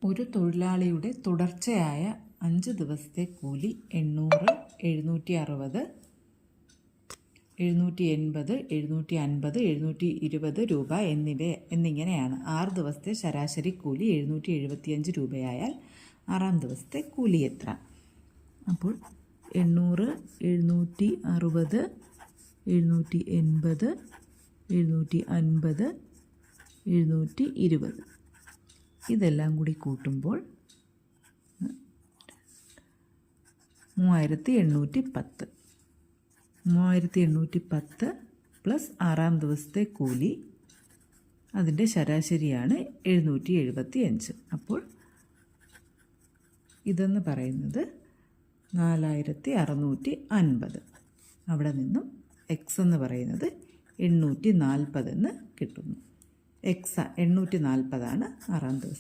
ഒരു തൊഴിലാളിയുടെ തുടർച്ചയായ 5 ദിവസത്തെ കൂലി 800, 760, 780, 750, 720 രൂപ എന്നിങ്ങനെയാണ്. 6 ദിവസത്തെ ശരാശരി കൂലി 775 രൂപയായാൽ 6-ാം ദിവസത്തെ കൂലി എത്ര? അപ്പോൾ 800, 760, 780, 750, 720 ഇതെല്ലാം കൂടി കൂട്ടുമ്പോൾ 3810. 3810 പ്ലസ് 6-ാം ദിവസത്തെ കൂലി, അതിൻ്റെ ശരാശരിയാണ് 775. അപ്പോൾ ഇതെന്ന് പറയുന്നത് 4650. അവിടെ നിന്നും എക്സ് എന്ന് പറയുന്നത് 840 എന്ന് കിട്ടുന്നു. എക്സ് 840 ആണ് 6-ാം ദിവസം.